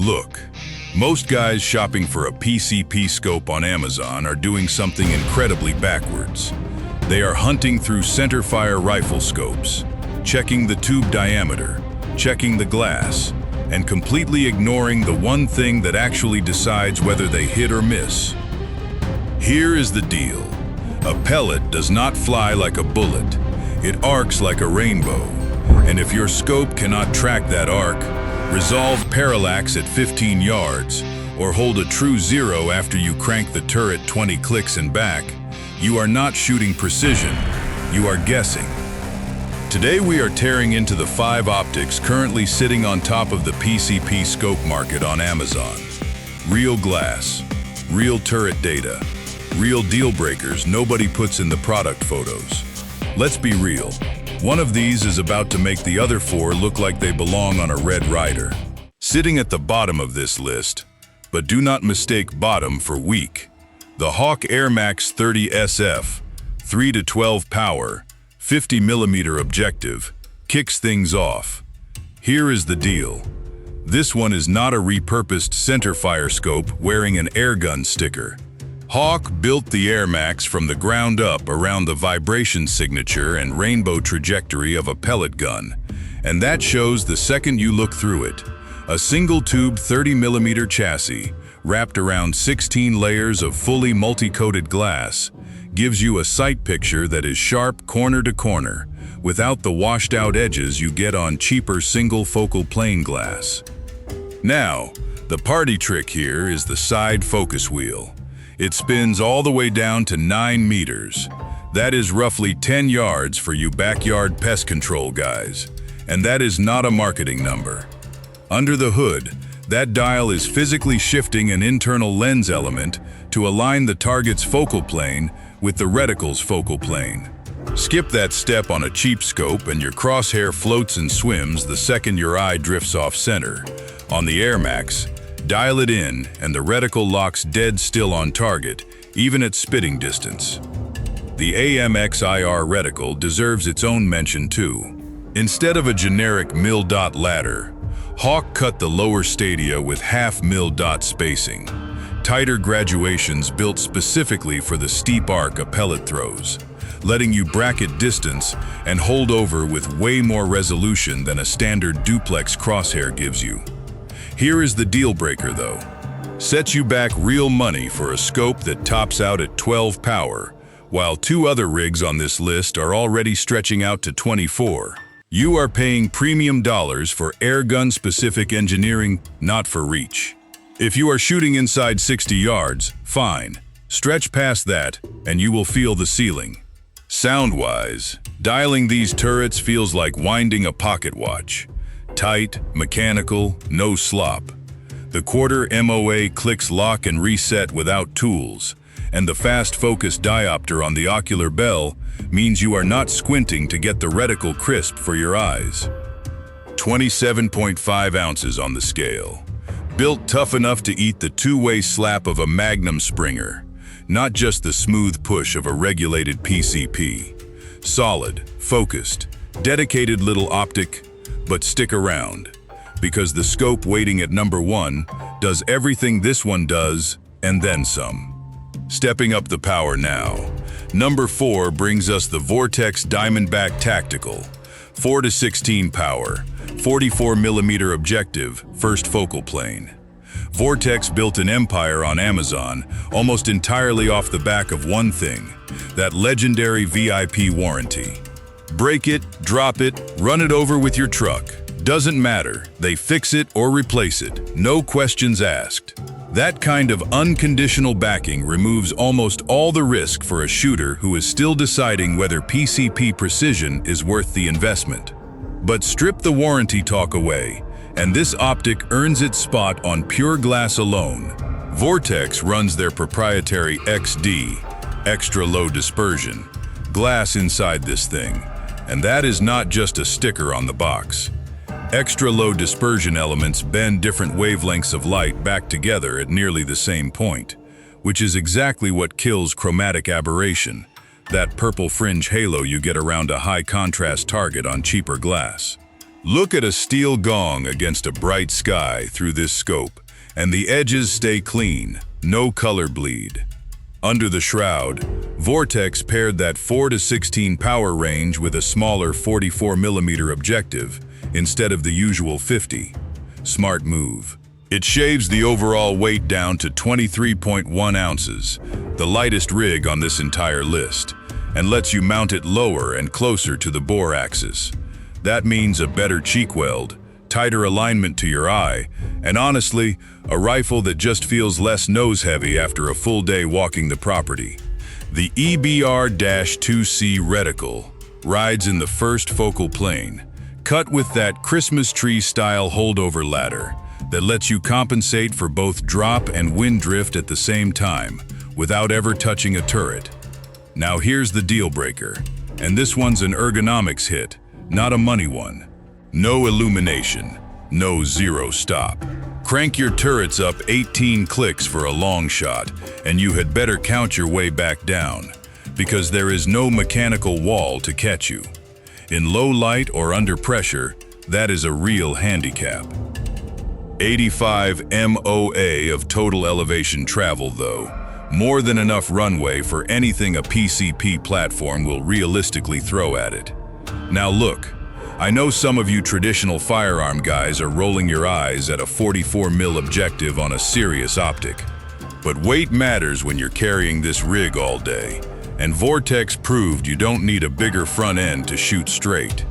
Look, most guys shopping for a PCP scope on Amazon are doing something incredibly backwards. They are hunting through centerfire rifle scopes, checking the tube diameter, checking the glass, and completely ignoring the one thing that actually decides whether they hit or miss. Here is the deal. A pellet does not fly like a bullet. It arcs like a rainbow. And if your scope cannot track that arc, resolve parallax at 15 yards, or hold a true zero after you crank the turret 20 clicks and back, you are not shooting precision, you are guessing. Today we are tearing into the 5 optics currently sitting on top of the PCP scope market on Amazon. Real glass, real turret data, real deal breakers nobody puts in the product photos. Let's be real, one of these is about to make the other 4 look like they belong on a Red Ryder. Sitting at the bottom of this list, but do not mistake bottom for weak, the Hawke Airmax 30 SF, 3-12 power, 50mm objective, kicks things off. Here is the deal. This one is not a repurposed centerfire scope wearing an Airgun sticker. Hawke built the Airmax from the ground up around the vibration signature and rainbow trajectory of a pellet gun, and that shows the second you look through it. A single-tube 30mm chassis, wrapped around 16 layers of fully multi-coated glass, gives you a sight picture that is sharp corner to corner, without the washed-out edges you get on cheaper single-focal plane glass. Now, the party trick here is the side focus wheel. It spins all the way down to 9 meters. That is roughly 10 yards for you backyard pest control guys, and that is not a marketing number. Under the hood, that dial is physically shifting an internal lens element to align the target's focal plane with the reticle's focal plane. Skip that step on a cheap scope and your crosshair floats and swims the second your eye drifts off center. On the Airmax, dial it in and the reticle locks dead still on target, even at spitting distance. The AMX-IR reticle deserves its own mention too. Instead of a generic mil-dot ladder, Hawke cut the lower stadia with half mil-dot spacing, tighter graduations built specifically for the steep arc a pellet throws, letting you bracket distance and hold over with way more resolution than a standard duplex crosshair gives you. Here is the deal breaker though. Sets you back real money for a scope that tops out at 12 power, while 2 other rigs on this list are already stretching out to 24. You are paying premium dollars for airgun-specific engineering, not for reach. If you are shooting inside 60 yards, fine. Stretch past that, and you will feel the ceiling. Sound-wise, dialing these turrets feels like winding a pocket watch. Tight, mechanical, no slop. The quarter MOA clicks lock and reset without tools, and the fast focus diopter on the ocular bell means you are not squinting to get the reticle crisp for your eyes. 27.5 ounces on the scale. Built tough enough to eat the two-way slap of a Magnum Springer, not just the smooth push of a regulated PCP. Solid, focused, dedicated little optic, but stick around, because the scope waiting at number 1 does everything this one does, and then some. Stepping up the power now. Number 4 brings us the Vortex Diamondback Tactical, 4-16 power, 44mm objective, first focal plane. Vortex built an empire on Amazon almost entirely off the back of one thing, that legendary VIP warranty. Break it, drop it, run it over with your truck. Doesn't matter, they fix it or replace it, no questions asked. That kind of unconditional backing removes almost all the risk for a shooter who is still deciding whether PCP precision is worth the investment. But strip the warranty talk away, and this optic earns its spot on pure glass alone. Vortex runs their proprietary XD, extra low dispersion, glass inside this thing, and that is not just a sticker on the box. Extra low dispersion elements bend different wavelengths of light back together at nearly the same point, which is exactly what kills chromatic aberration, that purple fringe halo you get around a high contrast target on cheaper glass. Look at a steel gong against a bright sky through this scope, and the edges stay clean, no color bleed. Under the shroud, Vortex paired that 4 to 16 power range with a smaller 44mm objective instead of the usual 50. Smart move. It shaves the overall weight down to 23.1 ounces, the lightest rig on this entire list, and lets you mount it lower and closer to the bore axis. That means a better cheek weld, tighter alignment to your eye, and honestly, a rifle that just feels less nose-heavy after a full day walking the property. The EBR-2C reticle rides in the first focal plane, cut with that Christmas tree-style holdover ladder that lets you compensate for both drop and wind drift at the same time without ever touching a turret. Now here's the deal breaker, and this one's an ergonomics hit, not a money one. No illumination, no zero stop. Crank your turrets up 18 clicks for a long shot, and you had better count your way back down, because there is no mechanical wall to catch you. In low light or under pressure, that is a real handicap. 85 MOA of total elevation travel though, more than enough runway for anything a PCP platform will realistically throw at it. Now look, I know some of you traditional firearm guys are rolling your eyes at a 44mm objective on a serious optic. But weight matters when you're carrying this rig all day, and Vortex proved you don't need a bigger front end to shoot straight.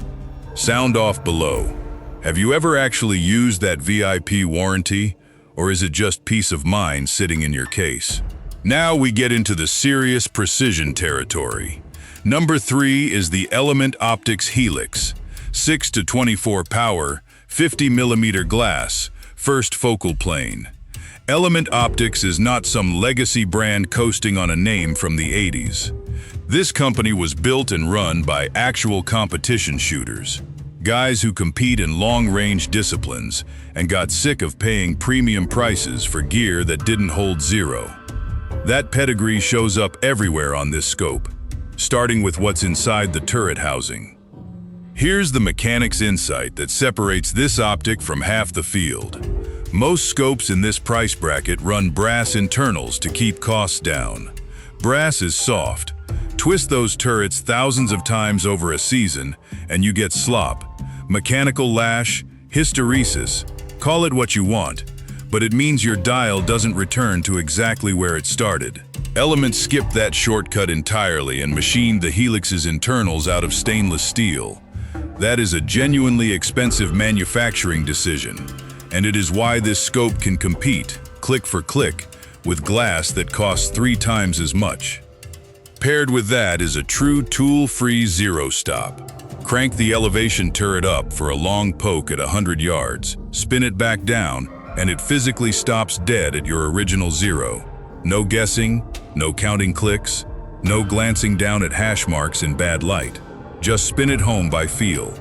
Sound off below. Have you ever actually used that VIP warranty, or is it just peace of mind sitting in your case? Now we get into the serious precision territory. Number 3 is the Element Optics Helix. 6 to 24 power, 50mm glass, first focal plane. Element Optics is not some legacy brand coasting on a name from the 80s. This company was built and run by actual competition shooters, guys who compete in long-range disciplines and got sick of paying premium prices for gear that didn't hold zero. That pedigree shows up everywhere on this scope, starting with what's inside the turret housing. Here's the mechanic's insight that separates this optic from half the field. Most scopes in this price bracket run brass internals to keep costs down. Brass is soft. Twist those turrets thousands of times over a season, and you get slop. Mechanical lash, hysteresis, call it what you want, but it means your dial doesn't return to exactly where it started. Element skipped that shortcut entirely and machined the Helix's internals out of stainless steel. That is a genuinely expensive manufacturing decision, and it is why this scope can compete, click for click, with glass that costs 3 times as much. Paired with that is a true tool-free zero stop. Crank the elevation turret up for a long poke at 100 yards, spin it back down, and it physically stops dead at your original zero. No guessing, no counting clicks, no glancing down at hash marks in bad light. Just spin it home by feel.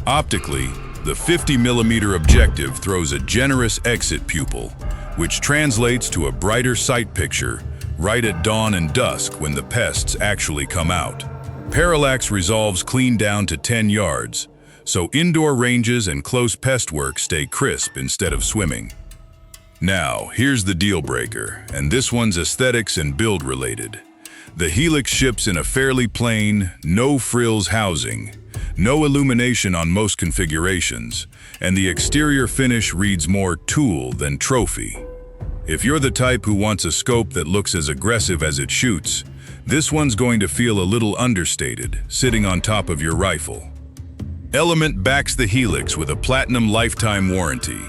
Optically, the 50mm objective throws a generous exit pupil, which translates to a brighter sight picture right at dawn and dusk when the pests actually come out. Parallax resolves clean down to 10 yards, so indoor ranges and close pest work stay crisp instead of swimming. Now, here's the deal breaker, and this one's aesthetics and build related. The Helix ships in a fairly plain, no-frills housing, no illumination on most configurations, and the exterior finish reads more tool than trophy. If you're the type who wants a scope that looks as aggressive as it shoots, this one's going to feel a little understated, sitting on top of your rifle. Element backs the Helix with a platinum lifetime warranty,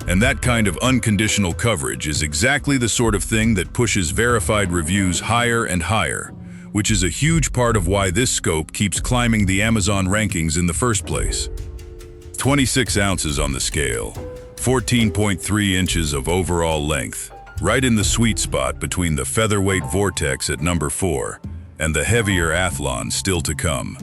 and that kind of unconditional coverage is exactly the sort of thing that pushes verified reviews higher and higher, which is a huge part of why this scope keeps climbing the Amazon rankings in the first place. 26 ounces on the scale, 14.3 inches of overall length, right in the sweet spot between the featherweight Vortex at number 4 and the heavier Athlon still to come.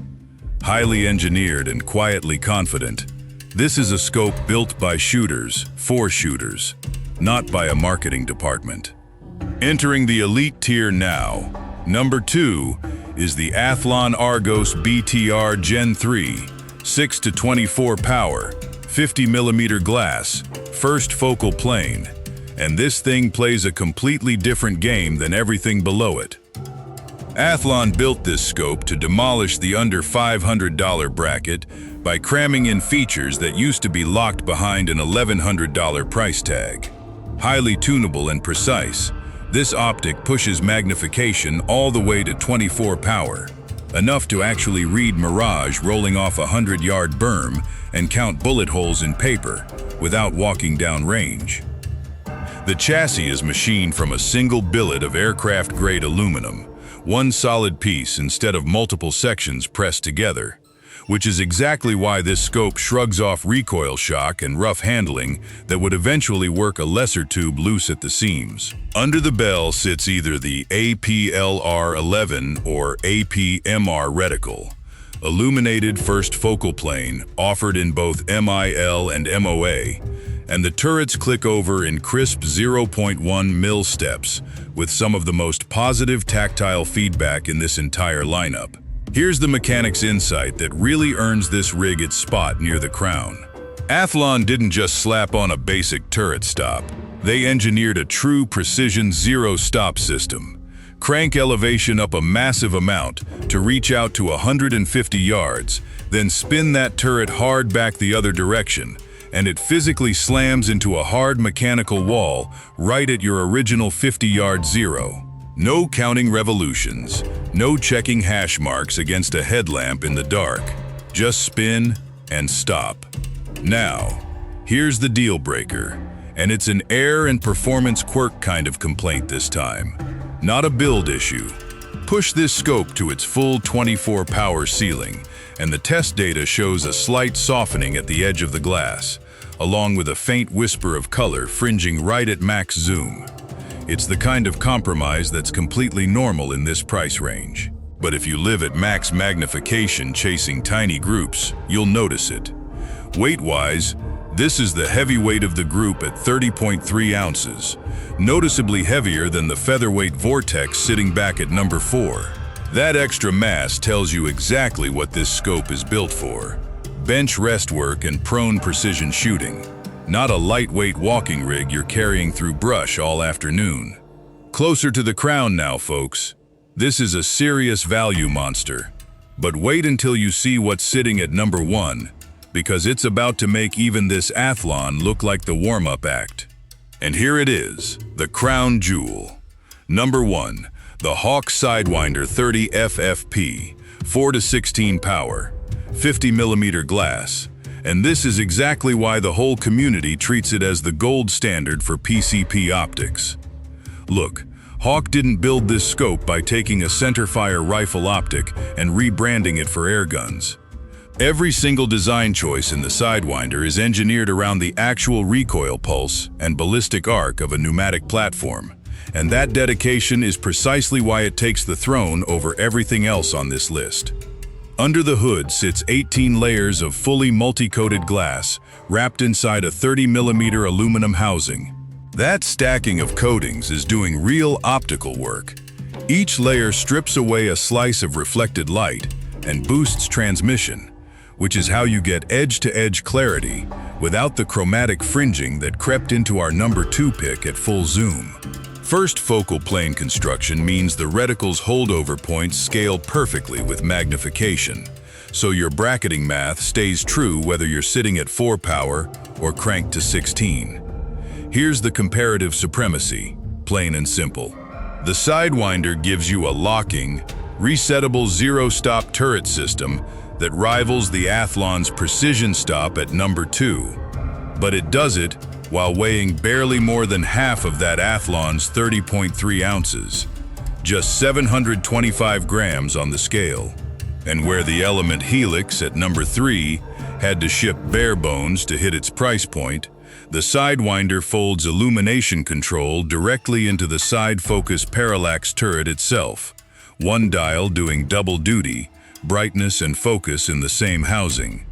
Highly engineered and quietly confident, this is a scope built by shooters, for shooters, not by a marketing department. Entering the elite tier now, number 2 is the Athlon Argos BTR Gen 3, 6 to 24 power, 50mm glass, first focal plane, and this thing plays a completely different game than everything below it. Athlon built this scope to demolish the under $500 bracket by cramming in features that used to be locked behind an $1,100 price tag. Highly tunable and precise, this optic pushes magnification all the way to 24 power, enough to actually read Mirage rolling off a 100-yard berm and count bullet holes in paper without walking down range. The chassis is machined from a single billet of aircraft-grade aluminum, one solid piece instead of multiple sections pressed together, which is exactly why this scope shrugs off recoil shock and rough handling that would eventually work a lesser tube loose at the seams. Under the bell sits either the APLR11 or APMR reticle, illuminated first focal plane offered in both MIL and MOA, and the turrets click over in crisp 0.1 mil steps with some of the most positive tactile feedback in this entire lineup. Here's the mechanic's insight that really earns this rig its spot near the crown. Athlon didn't just slap on a basic turret stop. They engineered a true precision zero-stop system. Crank elevation up a massive amount to reach out to 150 yards, then spin that turret hard back the other direction, and it physically slams into a hard mechanical wall right at your original 50-yard zero. No counting revolutions, no checking hash marks against a headlamp in the dark. Just spin and stop. Now, here's the deal breaker, and it's an air and performance quirk kind of complaint this time. Not a build issue. Push this scope to its full 24 power ceiling, and the test data shows a slight softening at the edge of the glass, along with a faint whisper of color fringing right at max zoom. It's the kind of compromise that's completely normal in this price range. But if you live at max magnification chasing tiny groups, you'll notice it. Weight-wise, this is the heavyweight of the group at 30.3 ounces, noticeably heavier than the featherweight Vortex sitting back at number 4. That extra mass tells you exactly what this scope is built for. Bench rest work and prone precision shooting. Not a lightweight walking rig you're carrying through brush all afternoon. Closer to the crown now, folks. This is a serious value monster. But wait until you see what's sitting at number 1, because it's about to make even this Athlon look like the warm-up act. And here it is, the crown jewel. Number 1, the Hawke Sidewinder 30 FFP, 4 to 16 power, 50mm glass. And this is exactly why the whole community treats it as the gold standard for PCP optics. Look, Hawke didn't build this scope by taking a centerfire rifle optic and rebranding it for air guns. Every single design choice in the Sidewinder is engineered around the actual recoil pulse and ballistic arc of a pneumatic platform, and that dedication is precisely why it takes the throne over everything else on this list. Under the hood sits 18 layers of fully multi-coated glass wrapped inside a 30mm aluminum housing. That stacking of coatings is doing real optical work. Each layer strips away a slice of reflected light and boosts transmission, which is how you get edge-to-edge clarity without the chromatic fringing that crept into our number 2 pick at full zoom. First focal plane construction means the reticle's holdover points scale perfectly with magnification, so your bracketing math stays true whether you're sitting at 4 power or cranked to 16. Here's the comparative supremacy, plain and simple. The Sidewinder gives you a locking, resettable zero-stop turret system that rivals the Athlon's precision stop at number 2, but it does it while weighing barely more than half of that Athlon's 30.3 ounces, just 725 grams on the scale. And where the Element Helix at number 3 had to ship bare bones to hit its price point, the Sidewinder folds illumination control directly into the side focus parallax turret itself, one dial doing double duty, brightness and focus in the same housing.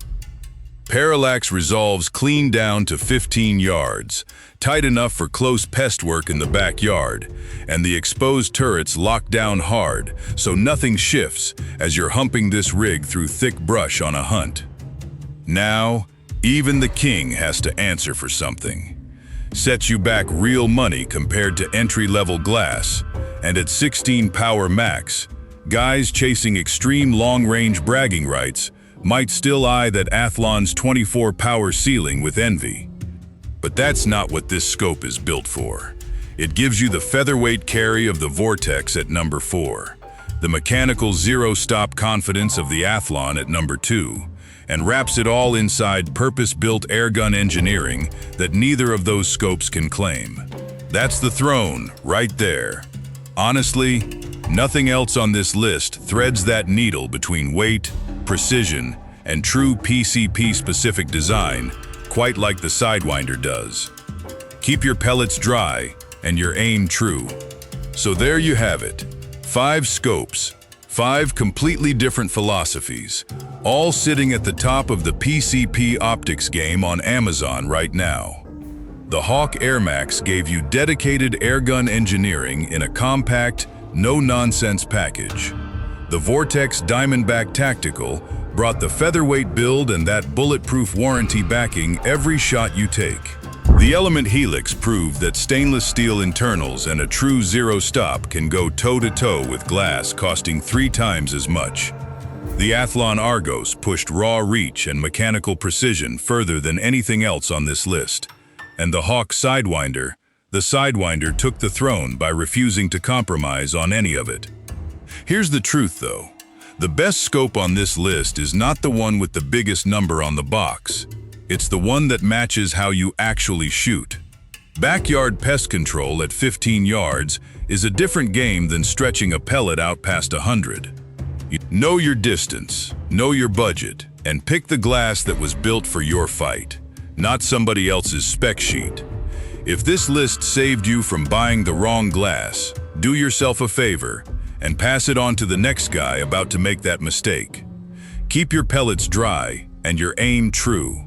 Parallax resolves clean down to 15 yards, tight enough for close pest work in the backyard, and the exposed turrets lock down hard so nothing shifts as you're humping this rig through thick brush on a hunt. Now, even the king has to answer for something. Sets you back real money compared to entry-level glass, and at 16 power max, guys chasing extreme long-range bragging rights might still eye that Athlon's 24 power ceiling with envy. But that's not what this scope is built for. It gives you the featherweight carry of the Vortex at number 4, the mechanical zero-stop confidence of the Athlon at number 2, and wraps it all inside purpose-built airgun engineering that neither of those scopes can claim. That's the throne, right there. Honestly, nothing else on this list threads that needle between weight, precision, and true PCP-specific design quite like the Sidewinder does. Keep your pellets dry and your aim true. So there you have it. 5 scopes, 5 completely different philosophies, all sitting at the top of the PCP optics game on Amazon right now. The Hawke Airmax gave you dedicated airgun engineering in a compact, no-nonsense package. The Vortex Diamondback Tactical brought the featherweight build and that bulletproof warranty backing every shot you take. The Element Helix proved that stainless steel internals and a true zero-stop can go toe-to-toe with glass costing 3 times as much. The Athlon Argos pushed raw reach and mechanical precision further than anything else on this list. And the Hawke Sidewinder, the Sidewinder took the throne by refusing to compromise on any of it. Here's the truth though. The best scope on this list is not the one with the biggest number on the box. It's the one that matches how you actually shoot. Backyard pest control at 15 yards is a different game than stretching a pellet out past 100. Know your distance, know your budget, and pick the glass that was built for your fight, not somebody else's spec sheet. If this list saved you from buying the wrong glass, do yourself a favor and pass it on to the next guy about to make that mistake. Keep your pellets dry and your aim true.